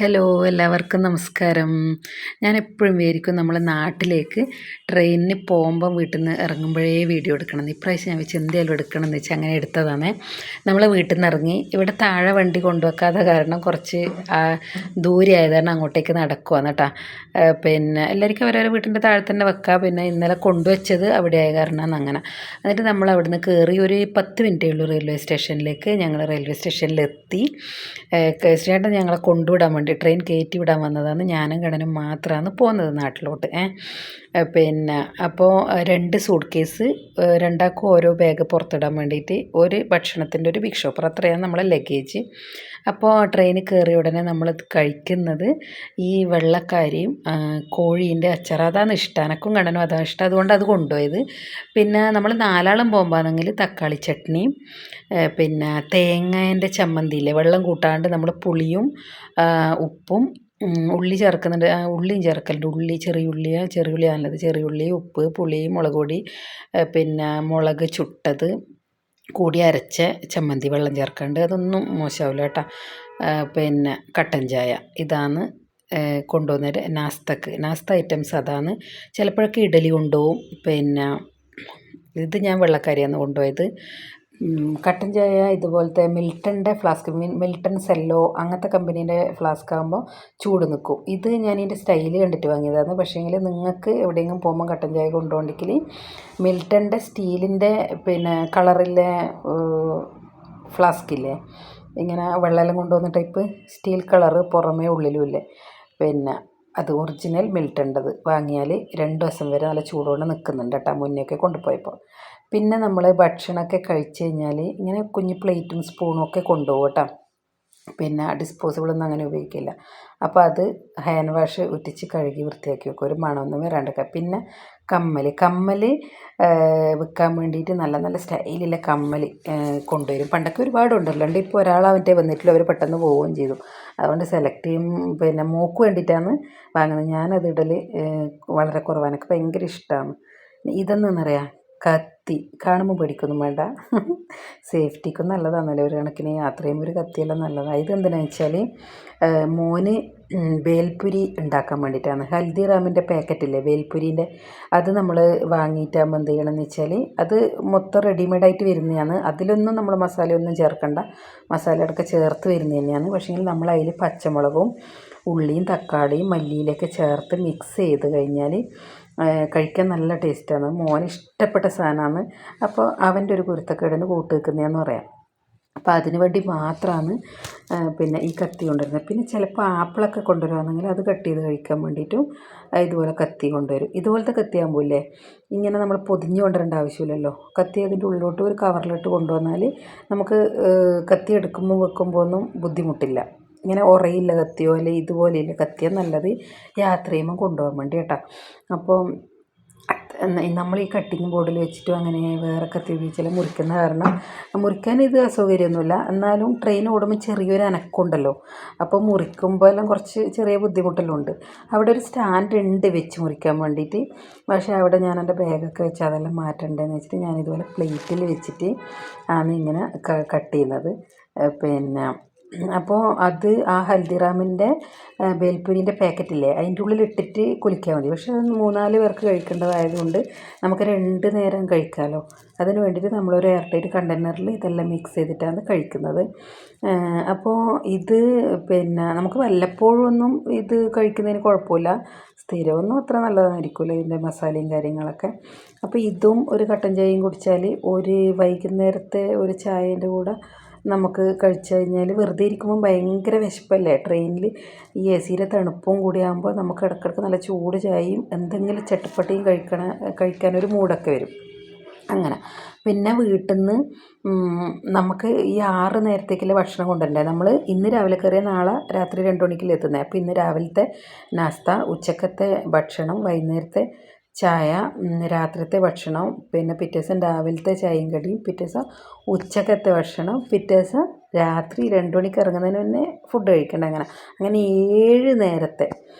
Hello എല്ലാവർക്കും നമസ്കാരം. ഞാൻ എപ്പോഴും വിചാരിക്കും നമ്മൾ നാട്ടിലേക്ക് ട്രെയിനിന് പോകുമ്പം വീട്ടിൽ നിന്ന് ഇറങ്ങുമ്പോഴേ വീഡിയോ എടുക്കണം എന്ന്. ഇപ്രാവശ്യം ഞാൻ വെച്ച് എന്തായാലും എടുക്കണം എന്ന് വെച്ചാൽ അങ്ങനെ എടുത്തതാണ്. നമ്മൾ വീട്ടിൽ നിന്ന് ഇറങ്ങി ഇവിടെ താഴെ വണ്ടി കൊണ്ടുവെക്കാതെ കാരണം കുറച്ച് ദൂരെ ആയത് കാരണം അങ്ങോട്ടേക്ക് നടക്കുവാണ് കേട്ടോ. പിന്നെ എല്ലാവർക്കും അവരവരുടെ വീട്ടിൻ്റെ താഴെ തന്നെ വെക്കാം. പിന്നെ ഇന്നലെ കൊണ്ടുവച്ചത് അവിടെ ആയ കാരണമാണ് അങ്ങനെ. എന്നിട്ട് നമ്മൾ അവിടുന്ന് കയറി ഒരു 10 മിനിറ്റേ ഉള്ളൂ റെയിൽവേ സ്റ്റേഷനിലേക്ക്. ഞങ്ങൾ റെയിൽവേ സ്റ്റേഷനിലെത്തി. ചേട്ടൻ ഞങ്ങളെ കൊണ്ടുവിടാൻ വേണ്ടി ട്രെയിൻ കയറ്റി വിടാൻ വന്നതാണ്. ഞാനും കടനും മാത്രമാണ് പോകുന്നത് നാട്ടിലോട്ട്. പിന്നെ അപ്പോൾ 2 സൂട്ട് കേസ്, രണ്ടാൾക്കും ഓരോ ബാഗ് പുറത്തിടാൻ വേണ്ടിയിട്ട്, ഒരു ഭക്ഷണത്തിൻ്റെ ഒരു ബിഗ് ഷോപ്പർ, അത്രയാണ് നമ്മളെ ലഗേജ്. അപ്പോൾ ട്രെയിനിൽ കയറിയ ഉടനെ നമ്മൾ കഴിക്കുന്നത് ഈ വെള്ളക്കാരിയും കോഴീൻ്റെ അച്ചാർ. അതാണ് ഇഷ്ടം, എനക്കും കടനും അതാണ് ഇഷ്ടം, അതുകൊണ്ട് അത് കൊണ്ടുപോയത്. പിന്നെ നമ്മൾ 4 ആളും പോകുമ്പോഴാണെങ്കിൽ തക്കാളി ചട്നിയും പിന്നെ തേങ്ങേൻ്റെ ചമ്മന്തിയില്ലേ, വെള്ളം കൂട്ടാണ്ട് നമ്മൾ പുളിയും ഉപ്പും ഉള്ളി ചേർക്കുന്നുണ്ട്. ഉള്ളിയും ചേർക്കലുണ്ട്. ചെറിയുള്ളിയാണ് നല്ലത്. ചെറിയുള്ളി, ഉപ്പ്, പുളി, മുളക് പൊടി, പിന്നെ മുളക് ചുട്ടത് കൂടി അരച്ച ചമ്മന്തി, വെള്ളം ചേർക്കാണ്ട്. അതൊന്നും മോശമാവില്ല കേട്ടോ. പിന്നെ കട്ടൻ ചായ, ഇതാണ് കൊണ്ടുപോകുന്നത് നാസ്ത ഐറ്റംസ് അതാണ്. ചിലപ്പോഴൊക്കെ ഇഡലി കൊണ്ടുപോകും. പിന്നെ ഇത് ഞാൻ വെള്ളക്കാരിയാണ് കൊണ്ടുപോയത്. കട്ടൻ ചായ ഇതുപോലത്തെ മിൽട്ടൻ്റെ ഫ്ലാസ്ക്, മിൽട്ടൺ സെല്ലോ അങ്ങനത്തെ കമ്പനീൻ്റെ ഫ്ലാസ്ക് ആകുമ്പോൾ ചൂട് നിൽക്കും. ഇത് ഞാൻ ഇതിൻ്റെ സ്റ്റൈല് കണ്ടിട്ട് വാങ്ങിയതാണ്. പക്ഷേങ്കിൽ നിങ്ങൾക്ക് എവിടെയെങ്കിലും പോകുമ്പോൾ കട്ടൻ ചായ കൊണ്ടുപോകണമെങ്കിൽ മിൽട്ടൻ്റെ സ്റ്റീലിൻ്റെ പിന്നെ കളറിലെ ഫ്ലാസ്കില്ലേ, ഇങ്ങനെ വെള്ളം കൊണ്ടുവന്ന ടൈപ്പ് സ്റ്റീൽ കളറ് പുറമേ ഉള്ളിലും ഇല്ലേ, പിന്നെ അത് ഒറിജിനൽ മിൽട്ടൻ്റെത് വാങ്ങിയാൽ 2 ദിവസം വരെ നല്ല ചൂടോടെ നിൽക്കുന്നുണ്ട് കേട്ടോ, മുന്നേയൊക്കെ കൊണ്ടുപോയപ്പോൾ. പിന്നെ നമ്മൾ ഭക്ഷണമൊക്കെ കഴിച്ച് കഴിഞ്ഞാൽ ഇങ്ങനെ കുഞ്ഞ് പ്ലേറ്റും സ്പൂണും ഒക്കെ കൊണ്ടുപോകും കേട്ടോ. പിന്നെ ഡിസ്പോസിബിളൊന്നും അങ്ങനെ ഉപയോഗിക്കില്ല. അപ്പോൾ അത് ഹാൻഡ് വാഷ് ഉറ്റിച്ച് കഴുകി വൃത്തിയാക്കി വെക്കും, ഒരു മണമൊന്നും വരാണ്ടൊക്കെ. പിന്നെ കമ്മൽ വിൽക്കാൻ വേണ്ടിയിട്ട് നല്ല നല്ല സ്റ്റൈലിലെ കമ്മൽ കൊണ്ടുവരും. പണ്ടൊക്കെ ഒരുപാടുണ്ടല്ലോ, ഇപ്പോൾ ഒരാളവൻ്റെ വന്നിട്ടില്ല, അവർ പെട്ടെന്ന് പോവുകയും ചെയ്തു. അതുകൊണ്ട് സെലക്ട് ചെയ്യും. പിന്നെ മോക്ക് വേണ്ടിയിട്ടാണ് വാങ്ങുന്നത്. ഞാനത് ഇടൽ വളരെ കുറവാണ്, എനിക്ക് ഭയങ്കര ഇഷ്ടമാണ്. ഇതെന്നറിയാം, കത്തി കാണുമ്പോൾ പേടിക്കൊന്നും വേണ്ട, സേഫ്റ്റിക്കും നല്ലതാണല്ലോ. ഒരു കണക്കിന് യാത്ര ചെയ്യുമ്പോൾ ഒരു കത്തിയെല്ലാം നല്ലതാണ്. ഇതെന്തിനാണെന്ന് വെച്ചാൽ മോന് ബേൽപുരി ഉണ്ടാക്കാൻ വേണ്ടിയിട്ടാണ്. ഹൽദിറാമിൻ്റെ പാക്കറ്റില്ലേ ബേൽപുരീൻ്റെ, അത് നമ്മൾ വാങ്ങിയിട്ടാകുമ്പോൾ എന്ത് ചെയ്യണമെന്ന് വെച്ചാൽ അത് മൊത്തം റെഡിമെയ്ഡായിട്ട് വരുന്നതാണ്. അതിലൊന്നും നമ്മൾ മസാലയൊന്നും ചേർക്കണ്ട, മസാലയൊക്കെ ചേർത്ത് വരുന്നത് തന്നെയാണ്. പക്ഷേ നമ്മൾ അതിൽ പച്ചമുളകും ഉള്ളിയും തക്കാളിയും മല്ലിയിലൊക്കെ ചേർത്ത് മിക്സ് ചെയ്ത് കഴിഞ്ഞാൽ കഴിക്കാൻ നല്ല ടേസ്റ്റാണ്. മോന് ഇഷ്ടപ്പെട്ട സാധനമാണ്. അപ്പോൾ അവൻ്റെ ഒരു കുരുത്തക്കേടിന് കൂട്ട് വെക്കുന്നതെന്ന് പറയാം. അപ്പോൾ അതിന് വേണ്ടി മാത്രമാണ് പിന്നെ ഈ കത്തി കൊണ്ടുവരുന്നത്. പിന്നെ ചിലപ്പോൾ ആപ്പിളൊക്കെ കൊണ്ടുവരുവാണെങ്കിൽ അത് കട്ട് ചെയ്ത് കഴിക്കാൻ വേണ്ടിയിട്ടും ഇതുപോലെ കത്തി കൊണ്ടുവരും. ഇതുപോലത്തെ കത്തിയാകുമ്പോൾ ഇല്ലേ, ഇങ്ങനെ നമ്മൾ പൊതിഞ്ഞ് കൊണ്ടുവരേണ്ട ആവശ്യമില്ലല്ലോ. കത്തി അതിൻ്റെ ഉള്ളിലോട്ട് ഒരു കവറിലിട്ട് കൊണ്ടുവന്നാൽ നമുക്ക് കത്തി എടുക്കുമ്പോൾ വെക്കുമ്പോൾ ഒന്നും ബുദ്ധിമുട്ടില്ല. ഇങ്ങനെ ഉറയില്ല കത്തിയോ അല്ലെങ്കിൽ ഇതുപോലെയില്ല കത്തിയോ, നല്ലത് യാത്ര ചെയ്യുമ്പോൾ കൊണ്ടുപോകാൻ വേണ്ടി കേട്ടോ. അപ്പോൾ നമ്മൾ ഈ കട്ടിങ് ബോർഡിൽ വെച്ചിട്ടും അങ്ങനെ വേറെ കത്തി ഉപയോഗിച്ചാൽ മുറിക്കുന്ന കാരണം മുറിക്കാൻ ഇത് അസൗകര്യമൊന്നുമില്ല. എന്നാലും ട്രെയിൻ ഓടുമ്പോൾ ചെറിയൊരു അനക്കമുണ്ടല്ലോ, അപ്പോൾ മുറിക്കുമ്പോൾ എല്ലാം കുറച്ച് ചെറിയ ബുദ്ധിമുട്ടെല്ലാം ഉണ്ട്. അവിടെ ഒരു സ്റ്റാൻഡ് ഉണ്ട് വെച്ച് മുറിക്കാൻ വേണ്ടിയിട്ട്. പക്ഷേ അവിടെ ഞാൻ എൻ്റെ ബാഗൊക്കെ വെച്ച് അതെല്ലാം മാറ്റണ്ടേന്ന് വെച്ചിട്ട് ഞാനിതുപോലെ പ്ലേറ്റിൽ വെച്ചിട്ട് ആണ് ഇങ്ങനെ കട്ട് ചെയ്യുന്നത്. പിന്നെ അപ്പോൾ അത് ആ ഹൽദിറാമിൻ്റെ ബേൽപുരീൻ്റെ പാക്കറ്റില്ലേ, അതിൻ്റെ ഉള്ളിൽ ഇട്ടിട്ട് കുലിക്കാൻ മതി. പക്ഷേ അത് 3-4 പേർക്ക് കഴിക്കേണ്ടതായതുകൊണ്ട് നമുക്ക് 2 നേരം കഴിക്കാമല്ലോ. അതിന് വേണ്ടിയിട്ട് നമ്മളൊരു എയർ ടൈറ്റ് കണ്ടെയ്നറിൽ ഇതെല്ലാം മിക്സ് ചെയ്തിട്ടാണ് കഴിക്കുന്നത്. അപ്പോൾ ഇത് പിന്നെ നമുക്ക് വല്ലപ്പോഴും ഒന്നും ഇത് കഴിക്കുന്നതിന് കുഴപ്പമില്ല, സ്ഥിരമൊന്നും അത്ര നല്ലതായിരിക്കില്ല ഇതിൻ്റെ മസാലയും കാര്യങ്ങളൊക്കെ. അപ്പോൾ ഇതും ഒരു കട്ടൻ ചായയും കുടിച്ചാൽ ഒരു വൈകുന്നേരത്തെ ഒരു ചായേൻ്റെ കൂടെ നമുക്ക് കഴിച്ചു കഴിഞ്ഞാൽ വെറുതെ ഇരിക്കുമ്പോൾ ഭയങ്കര വിശപ്പല്ലേ ട്രെയിനിൽ, ഈ എ-സിയിലെ തണുപ്പും കൂടി ആകുമ്പോൾ നമുക്ക് ഇടയ്ക്കിടയ്ക്ക് നല്ല ചൂട് ചായയും എന്തെങ്കിലും ചട്ടപ്പട്ടിയും കഴിക്കാനൊരു മൂടൊക്കെ വരും അങ്ങനെ. പിന്നെ വീട്ടിൽ നിന്ന് നമുക്ക് ഈ 6 നേരത്തേക്കുള്ള ഭക്ഷണം കൊണ്ടുവരണ്ടേ. നമ്മൾ ഇന്ന് രാവിലെ കയറിയ നാളെ രാത്രി 2 മണിക്കല്ലേ എത്തുന്നത്. അപ്പോൾ ഇന്ന് രാവിലത്തെ നാസ്ത, ഉച്ചക്കത്തെ ഭക്ഷണം, വൈകുന്നേരത്തെ ചായ, രാത്രിത്തെ ഭക്ഷണം, പിന്നെ പിറ്റേ ദിവസം രാവിലത്തെ ചായയും കടിയും, പിറ്റേ ദിവസം ഉച്ചക്കത്തെ ഭക്ഷണം, പിറ്റേ ദിവസം രാത്രി 2 മണിക്ക് ഇറങ്ങുന്നതിന് മുന്നേ ഫുഡ് കഴിക്കേണ്ട. അങ്ങനെ 7 നേരത്തെ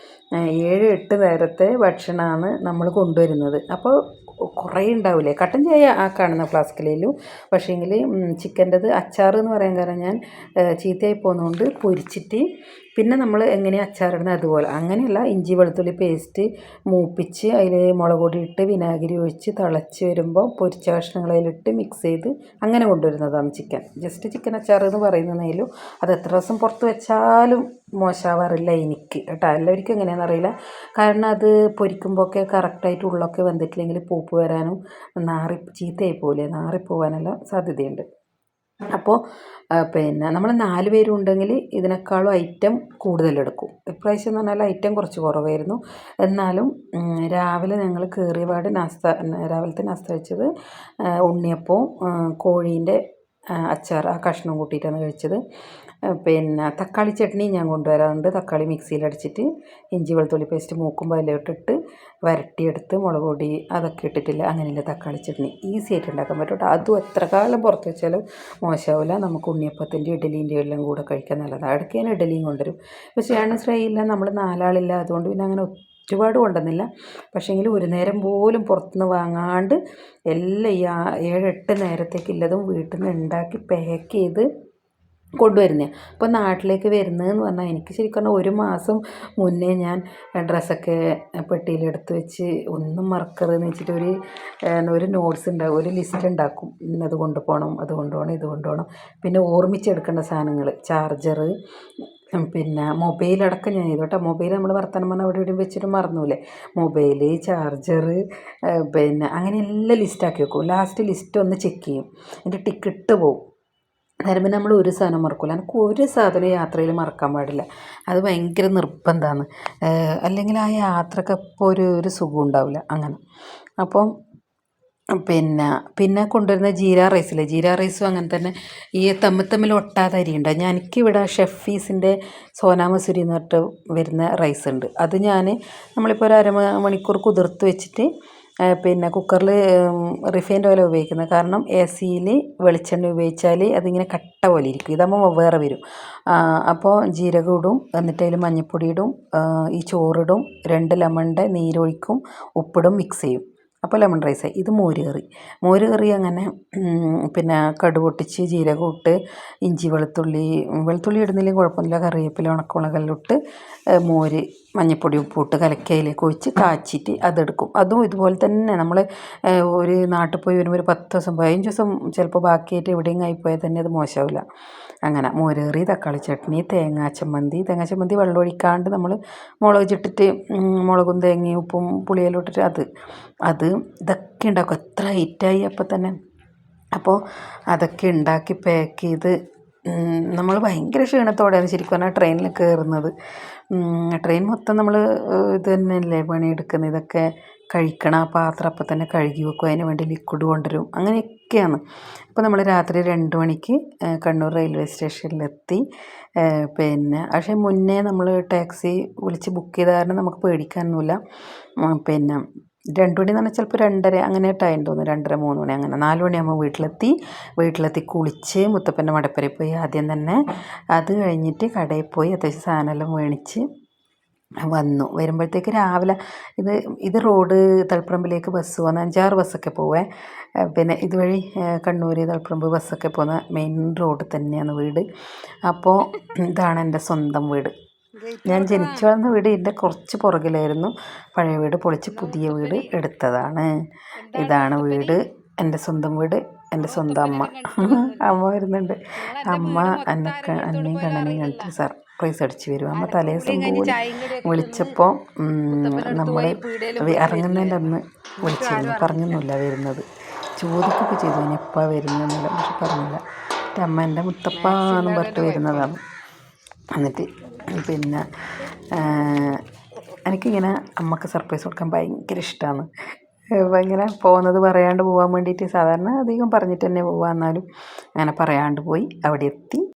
7-8 നേരത്തെ ഭക്ഷണമാണ് നമ്മൾ കൊണ്ടുവരുന്നത്. അപ്പോൾ കുറേ ഉണ്ടാവില്ലേ. കട്ടൻ ചായ ആ കാണുന്ന ഫ്ലാസ്കിലേലും. പക്ഷേങ്കിൽ ചിക്കൻ്റെത് അച്ചാർ എന്ന് പറയാൻ കാരണം ഞാൻ ചീത്തയായി പോകുന്നതുകൊണ്ട് പൊരിച്ചിട്ട് പിന്നെ നമ്മൾ എങ്ങനെയാണ് അച്ചാറിടുന്നത് അതുപോലെ അങ്ങനെയല്ല, ഇഞ്ചി വെളുത്തുള്ളി പേസ്റ്റ് മൂപ്പിച്ച് അതിൽ മുളക് പൊടി ഇട്ട് വിനാഗിരി ഒഴിച്ച് തിളച്ച് വരുമ്പോൾ പൊരിച്ച കഷ്ണങ്ങൾ അതിലിട്ട് മിക്സ് ചെയ്ത് അങ്ങനെ കൊണ്ടുവരുന്നതാണ് ചിക്കൻ. ജസ്റ്റ് ചിക്കൻ അച്ചാർ എന്ന് പറയുന്നതിലും അത് എത്ര ദിവസം പുറത്ത് വെച്ചാലും മോശമാവാറില്ല എനിക്ക് കേട്ടോ. എല്ലാവർക്കും എങ്ങനെയാണെന്ന് അറിയില്ല. കാരണം അത് പൊരിക്കുമ്പോഴൊക്കെ കറക്റ്റായിട്ട് ഉള്ളൊക്കെ വന്നിട്ടില്ലെങ്കിൽ പൂപ്പ് വരാനും ചീത്തയായി പോലെ നാറിപ്പോവാനെല്ലാം സാധ്യതയുണ്ട്. അപ്പോൾ പിന്നെ നമ്മൾ 4 പേരും ഉണ്ടെങ്കിൽ ഇതിനേക്കാളും ഐറ്റം കൂടുതലെടുക്കും. ഇപ്രാവശ്യം എന്ന് പറഞ്ഞാൽ ഐറ്റം കുറച്ച് കുറവായിരുന്നു. എന്നാലും രാവിലെ ഞങ്ങൾ കയറിയപാട് രാവിലത്തെ നാസ്ത കഴിച്ചത് ഉണ്ണിയപ്പവും കോഴീൻ്റെ അച്ചാർ ആ കഷ്ണം കൂട്ടിയിട്ടാണ് കഴിച്ചത്. പിന്നെ തക്കാളി ചട്നി ഞാൻ കൊണ്ടുവരാറുണ്ട്. തക്കാളി മിക്സിയിലടിച്ചിട്ട് ഇഞ്ചി വെളുത്തുള്ളി പേസ്റ്റ് മൂക്കുമ്പോൾ അതിലോട്ടിട്ട് വരട്ടിയെടുത്ത് മുളക് പൊടി അതൊക്കെ ഇട്ടിട്ടില്ല, അങ്ങനെയുള്ള തക്കാളി ചട്നി ഈസി ആയിട്ട് ഉണ്ടാക്കാൻ പറ്റും കേട്ടോ. അതും എത്ര കാലം പുറത്ത് വെച്ചാലും മോശമാവില്ല. നമുക്ക് ഉണ്ണിയപ്പത്തിൻ്റെ ഇഡലീൻ്റെ എല്ലാം കൂടെ കഴിക്കാൻ നല്ലതാണ്. ഇടയ്ക്ക് ഞാൻ ഇഡലിയും കൊണ്ടുവരും. പക്ഷേ ഞാൻ ശ്രദ്ധയില്ല, നമ്മൾ 4 ആളില്ല, അതുകൊണ്ട് പിന്നെ അങ്ങനെ ഒരുപാട് കൊണ്ടുവന്നില്ല. പക്ഷേങ്കിൽ ഒരു നേരം പോലും പുറത്തുനിന്ന് വാങ്ങാണ്ട് എല്ലാം ഈ 7-8 നേരത്തേക്കുള്ളതും വീട്ടിൽ നിന്ന് ഉണ്ടാക്കി പാക്ക് ചെയ്ത് കൊണ്ടുവരുന്നത്. അപ്പോൾ നാട്ടിലേക്ക് വരുന്നതെന്ന് പറഞ്ഞാൽ എനിക്ക് ശരിക്കും പറഞ്ഞാൽ 1 മാസം മുന്നേ ഞാൻ ഡ്രസ്സൊക്കെ പെട്ടിയിലെടുത്ത് വെച്ച് ഒന്നും മറക്കരുതെന്ന് വെച്ചിട്ട് ഒരു നോട്ട്സ് ഉണ്ടാകും, ഒരു ലിസ്റ്റ് ഉണ്ടാക്കും. ഇന്നത് കൊണ്ടുപോകണം, അത് കൊണ്ടുപോകണം, ഇത് കൊണ്ടുപോകണം. പിന്നെ ഓർമ്മിച്ചെടുക്കേണ്ട സാധനങ്ങൾ, ചാർജർ, പിന്നെ മൊബൈലടക്കം ഞാൻ ചെയ്തു കേട്ടോ. മൊബൈൽ നമ്മൾ വർത്തമാനം പറഞ്ഞാൽ അവിടെ ഇവിടെയും വെച്ചിട്ട് മറന്നൂലേ. മൊബൈൽ, ചാർജർ, പിന്നെ അങ്ങനെ എല്ലാം ലിസ്റ്റാക്കി വെക്കും. ലാസ്റ്റ് ലിസ്റ്റ് ഒന്ന് ചെക്ക് ചെയ്യും, എൻ്റെ ടിക്കറ്റ് പോവും. നേരം പിന്നെ നമ്മൾ ഒരു സാധനം മറക്കില്ല. എനിക്ക് ഒരു സാധനം യാത്രയിൽ മറക്കാൻ പാടില്ല, അത് ഭയങ്കര നിർബന്ധമാണ്. അല്ലെങ്കിൽ ആ യാത്രക്ക് അപ്പോൾ ഒരു സുഖം ഉണ്ടാവില്ല അങ്ങനെ. അപ്പം പിന്നെ കൊണ്ടുവരുന്ന ജീര റൈസില്ലേ, ജീര റൈസും അങ്ങനെ തന്നെ ഈ തമ്മിൽ ഒട്ടാതെ അരിയുണ്ട്. എനിക്കിവിടെ ഷെഫീസിൻ്റെ സോനാ മസൂരി എന്ന് പറഞ്ഞിട്ട് വരുന്ന റൈസ് ഉണ്ട്. അത് നമ്മളിപ്പോൾ ഒരു അരമണിക്കൂർ കുതിർത്ത് വെച്ചിട്ട് പിന്നെ കുക്കറിൽ റിഫൈൻഡ് ഓയിൽ ഉപയോഗിക്കുന്നത്. കാരണം AC-യിൽ വെളിച്ചെണ്ണ ഉപയോഗിച്ചാൽ അതിങ്ങനെ കട്ട പോലെ ഇരിക്കും, ഇതാകുമ്പോൾ വേറെ വരും. അപ്പോൾ ജീരകം ഇടും, എന്നിട്ട് അതിൽ മഞ്ഞൾപ്പൊടി ഇടും, ഈ ചോറിടും, 2 ലെമണിൻ്റെ നീരൊഴിക്കും, ഉപ്പിടും, മിക്സ് ചെയ്യും. അപ്പോൾ ലെമൺ റൈസായി. ഇത് മോര് കറി അങ്ങനെ പിന്നെ കടുക് പൊട്ടിച്ച് ജീരകം ഇട്ട് ഇഞ്ചി വെളുത്തുള്ളി ഇടുന്നില്ലെങ്കിൽ കുഴപ്പമൊന്നുമില്ല, കറിവേപ്പില ഉണക്കമുളകെല്ലാം ഇട്ട് മോര് മഞ്ഞൾപ്പൊടി ഉപ്പിട്ട് കലക്കി അതിലേക്ക് ഒഴിച്ച് കാച്ചിട്ട് അതെടുക്കും. അതും ഇതുപോലെ തന്നെ നമ്മൾ ഒരു നാട്ടിൽ പോയി വരുമ്പോൾ ഒരു 10 ദിവസം 15 ദിവസം ചിലപ്പോൾ ബാക്കിയായിട്ട് എവിടെയെങ്കിലും ആയിപ്പോയാൽ തന്നെ അത് മോശമാവില്ല. അങ്ങനെ മോര് കറി, തക്കാളി ചട്നി, തേങ്ങാ ചമ്മന്തി വെള്ളം ഒഴിക്കാണ്ട് നമ്മൾ മുളക് ചിട്ടിട്ട് മുളകും തേങ്ങയും ഉപ്പും പുളിയെല്ലാം ഇട്ടിട്ട് ഇതൊക്കെ ഉണ്ടാക്കും. എത്ര ഹൈറ്റായി അപ്പം തന്നെ. അപ്പോൾ അതൊക്കെ ഉണ്ടാക്കി പാക്ക് ചെയ്ത് നമ്മൾ ഭയങ്കര ക്ഷീണത്തോടെയാണ് ശരിക്കും പറഞ്ഞാൽ ട്രെയിനിൽ കയറുന്നത്. ട്രെയിൻ മൊത്തം നമ്മൾ ഇത് തന്നെയല്ലേ പണിയെടുക്കുന്നത്. ഇതൊക്കെ കഴിക്കണം, ആ പാത്രം അപ്പം തന്നെ കഴുകി വെക്കും, അതിന് വേണ്ടി ലിക്വിഡ് കൊണ്ടുവരും, അങ്ങനെയൊക്കെയാണ്. അപ്പോൾ നമ്മൾ രാത്രി 2 മണിക്ക് കണ്ണൂർ റെയിൽവേ സ്റ്റേഷനിലെത്തി. പക്ഷേ മുന്നേ നമ്മൾ ടാക്സി വിളിച്ച് ബുക്ക് ചെയ്ത കാരണം നമുക്ക് പേടിക്കാനൊന്നുമില്ല. 2 മണി എന്ന് പറഞ്ഞാൽ ചിലപ്പോൾ 2:30 അങ്ങനെ ടൈം തോന്നും, 2:30 3 മണി അങ്ങനെ. 4 മണിയാകുമ്പോൾ വീട്ടിലെത്തി കുളിച്ച് മുത്തപ്പൻ്റെ മടപ്പുരയിൽ പോയി ആദ്യം തന്നെ. അത് കഴിഞ്ഞിട്ട് കടയിൽ പോയി അത്യാവശ്യം സാധനമെല്ലാം മേടിച്ച് വരുമ്പോഴത്തേക്ക് രാവിലെ ഇത് റോഡ് തളിപ്പറമ്പിലേക്ക് ബസ് പോകുന്ന 5-6 ബസ്സൊക്കെ പോവേ. പിന്നെ ഇതുവഴി കണ്ണൂർ തളിപ്പറമ്പ് ബസ്സൊക്കെ പോകുന്ന മെയിൻ റോഡ് തന്നെയാണ് വീട്. അപ്പോൾ ഇതാണ് എൻ്റെ സ്വന്തം വീട്. ഞാൻ ജനിച്ചു വളർന്ന വീട് ഇതിൻ്റെ കുറച്ച് പുറകിലായിരുന്നു. പഴയ വീട് പൊളിച്ച് പുതിയ വീട് എടുത്തതാണ്. ഇതാണ് വീട്, എൻ്റെ സ്വന്തം വീട്, എൻ്റെ സ്വന്തം അമ്മ വരുന്നുണ്ട്. അമ്മ അന്നേയും കണ്ണനെയും കണ്ടിട്ട് സർപ്രൈസ് അടിച്ച് വരും. അമ്മ തലേദിവസം പോലും വിളിച്ചപ്പോൾ നമ്മൾ ഇറങ്ങുന്നതിൻ്റെ അന്ന് വിളിച്ചിരുന്നു, പറഞ്ഞൊന്നുമില്ല വരുന്നത്. ചോദിക്കുകയൊക്കെ ചെയ്തു ഇനി എപ്പോൾ വരുന്നതെന്നില്ല, പക്ഷെ പറഞ്ഞില്ല. അമ്മ എൻ്റെ മുത്തപ്പ എന്നും പറഞ്ഞിട്ട് വരുന്നതാണ്. എന്നിട്ട് പിന്നെ എനിക്കിങ്ങനെ അമ്മക്ക് സർപ്രൈസ് കൊടുക്കാൻ ഭയങ്കര ഇഷ്ടമാണ്. ഇങ്ങനെ പോകുന്നത് പറയാണ്ട് പോകാൻ വേണ്ടിയിട്ട് സാധാരണ അധികം പറഞ്ഞിട്ട് തന്നെ പോവുക, എന്നാലും അങ്ങനെ പറയാണ്ട് പോയി അവിടെ എത്തി.